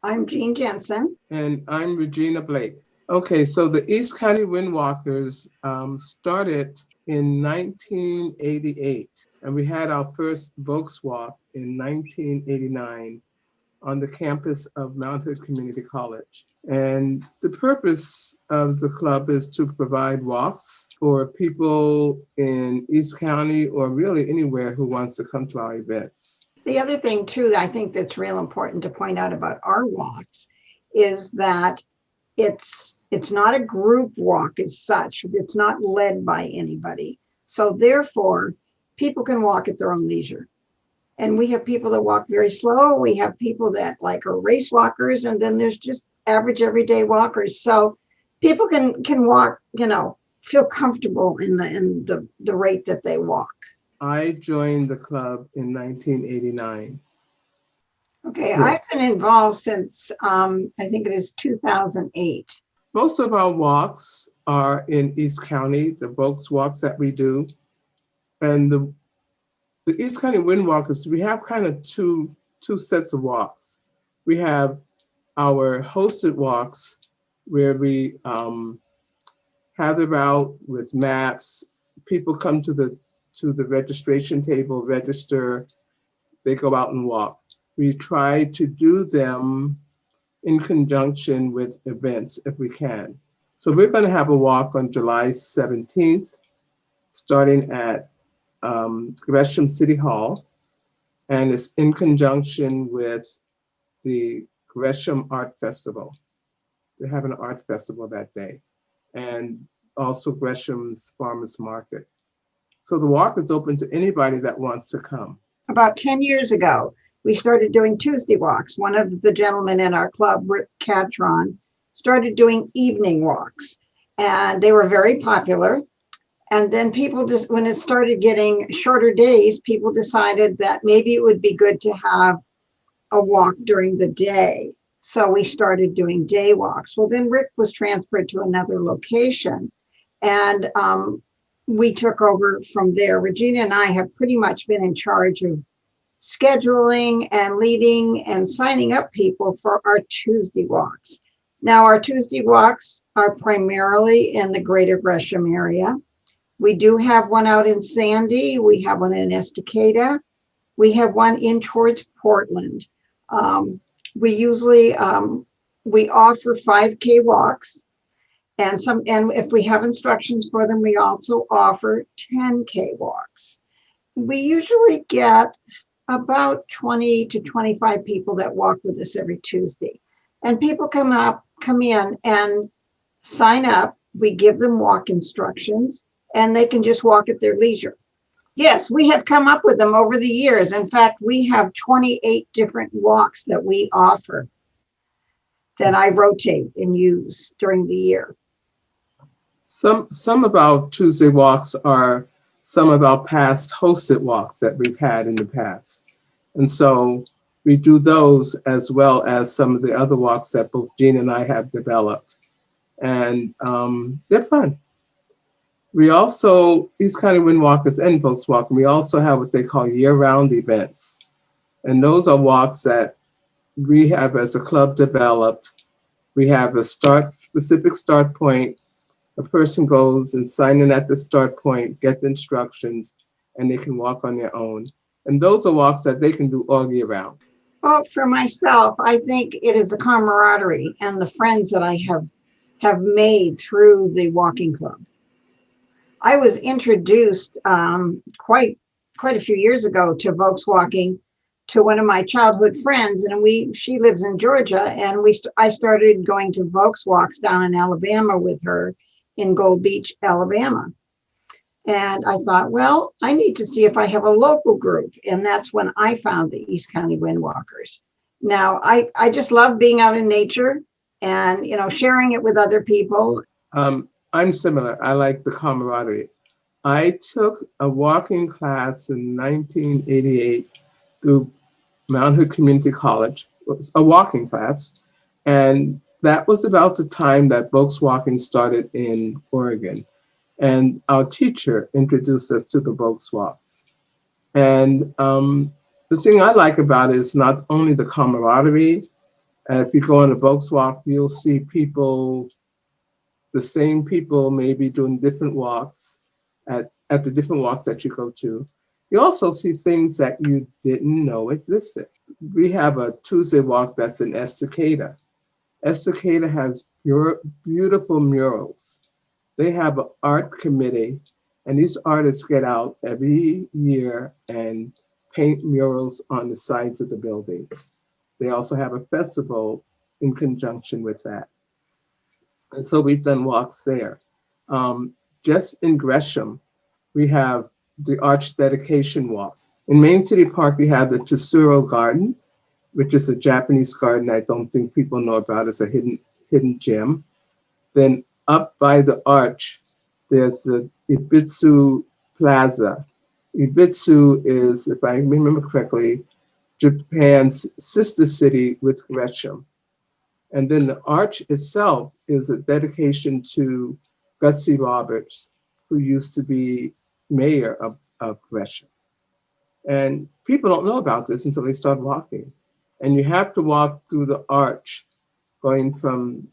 I'm Jean Jensen. And I'm Regina Blake. Okay, so the East County Windwalkers started in 1988, and we had our first Volks Walk in 1989 on the campus of Mount Hood Community College. And the purpose of the club is to provide walks for people in East County or really anywhere who wants to come to our events. The other thing, too, I think that's real important to point out about our walks is that it's not a group walk as such. It's not led by anybody. So therefore, people can walk at their own leisure. And we have people that walk very slow. We have people that like are race walkers, and then there's just average everyday walkers. So people can walk, feel comfortable in the rate that they walk. I joined the club in 1989. Okay, Yes. I've been involved since I think it is 2008. Most of our walks are in East County, the Volks walks that we do. And the East County Windwalkers, we have kind of two sets of walks. We have our hosted walks where we have the route with maps. People come to the registration table, register, they go out and walk. We try to do them in conjunction with events if we can. So we're going to have a walk on July 17th, starting at Gresham City Hall, and it's in conjunction with the Gresham Art Festival. They have an art festival that day, and also Gresham's Farmers Market. So the walk is open to anybody that wants to come. About 10 years ago, we started doing Tuesday walks. One of the gentlemen in our club, Rick Catron, started doing evening walks, and they were very popular. And then people just, when it started getting shorter days, people decided that maybe it would be good to have a walk during the day. So we started doing day walks. Well, then Rick was transferred to another location, and we took over from there. Regina and I have pretty much been in charge of scheduling and leading and signing up people for our Tuesday walks. Now, our Tuesday walks are primarily in the greater Gresham area. We do have one out in Sandy. We have one in Estacada. We have one in towards Portland. We usually, we offer 5K walks. And if we have instructions for them, we also offer 10K walks. We usually get about 20 to 25 people that walk with us every Tuesday. And people come in and sign up. We give them walk instructions, and they can just walk at their leisure. Yes, we have come up with them over the years. In fact, we have 28 different walks that we offer that I rotate and use during the year. Some of our Tuesday walks are some of our past hosted walks that we've had in the past. And so we do those as well as some of the other walks that both Jean and I have developed. And they're fun. We also, East County Windwalkers and Volks Walk, we also have what they call year-round events. And those are walks that we have as a club developed. We have a specific start point. A person goes and sign in at the start point, get the instructions, and they can walk on their own. And those are walks that they can do all year round. Well, for myself, I think it is the camaraderie and the friends that I have made through the walking club. I was introduced quite a few years ago to Volks walking to one of my childhood friends, and she lives in Georgia, and I started going to Volks walks down in Alabama with her in Gold Beach, Alabama. And I thought, well, I need to see if I have a local group. And that's when I found the East County Windwalkers. Now, I just love being out in nature and, sharing it with other people. I'm similar. I like the camaraderie. I took a walking class in 1988 through Mount Hood Community College. It was a walking class. And that was about the time that Volks walking started in Oregon. And our teacher introduced us to the Volks walks. And the thing I like about it is not only the camaraderie, If you go on a Volks Walk, you'll see people, the same people maybe doing different walks at the different walks that you go to. You also see things that you didn't know existed. We have a Tuesday walk that's in Estacada. Estacada has beautiful murals. They have an art committee, and these artists get out every year and paint murals on the sides of the buildings. They also have a festival in conjunction with that. And so we've done walks there. Um, just in Gresham, we have the Arch Dedication Walk. In Main City Park, we have the Tesoro Garden, which is a Japanese garden I don't think people know about. It's a hidden gem. Then up by the arch, there's the Ibitsu Plaza. Ibitsu is, if I remember correctly, Japan's sister city with Gresham. And then the arch itself is a dedication to Gussie Roberts, who used to be mayor of Gresham. And people don't know about this until they start walking. And you have to walk through the arch going from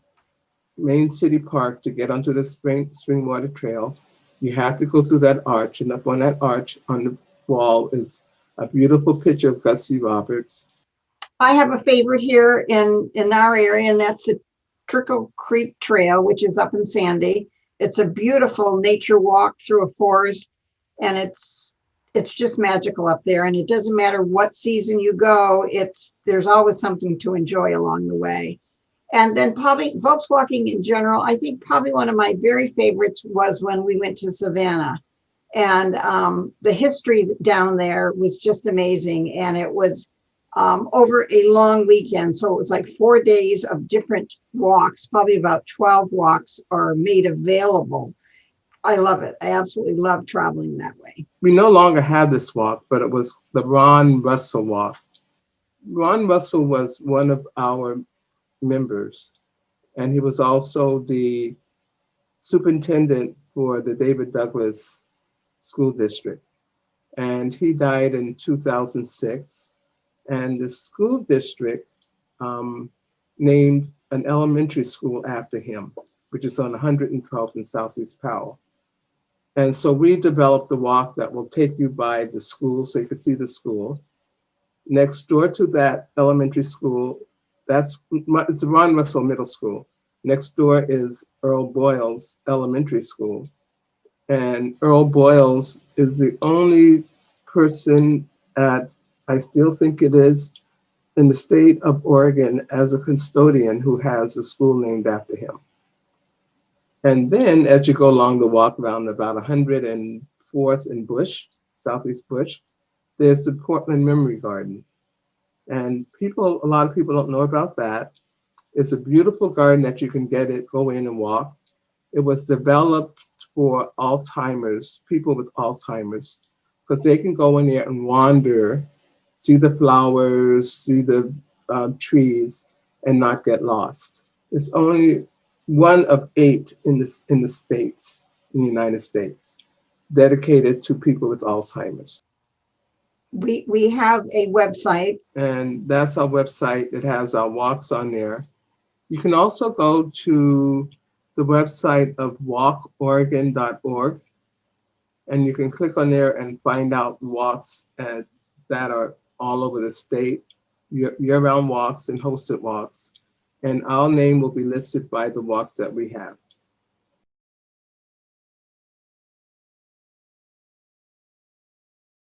Main City Park to get onto the Springwater Trail. You have to go through that arch, and up on that arch on the wall is a beautiful picture of Gussie Roberts. I have a favorite here in our area, and that's the Trickle Creek Trail, which is up in Sandy. It's a beautiful nature walk through a forest, and it's just magical up there. And it doesn't matter what season you go, there's always something to enjoy along the way. And then probably folks walking in general, I think probably one of my very favorites was when we went to Savannah. And the history down there was just amazing. And it was over a long weekend. So it was like 4 days of different walks, probably about 12 walks are made available. I love it. I absolutely love traveling that way. We no longer have this walk, but it was the Ron Russell Walk. Ron Russell was one of our members, and he was also the superintendent for the David Douglas School District. And he died in 2006. And the school district named an elementary school after him, which is on 112th in Southeast Powell. And so we developed a walk that will take you by the school so you can see the school. Next door to that elementary school, it's the Ron Russell Middle School. Next door is Earl Boyles Elementary School. And Earl Boyles is the only person I still think it is, in the state of Oregon as a custodian who has a school named after him. And then as you go along the walk around about 104th and Bush, Southeast Bush, there's the Portland Memory Garden. And a lot of people don't know about that. It's a beautiful garden that you can go in and walk. It was developed for Alzheimer's, people with Alzheimer's, because they can go in there and wander, see the flowers, see the trees, and not get lost. It's only one of 8 in the States, in the United States, dedicated to people with Alzheimer's. We have a website. And that's our website. It has our walks on there. You can also go to the website of walkoregon.org, and you can click on there and find out walks that are all over the state, year-round walks and hosted walks. And our name will be listed by the walks that we have.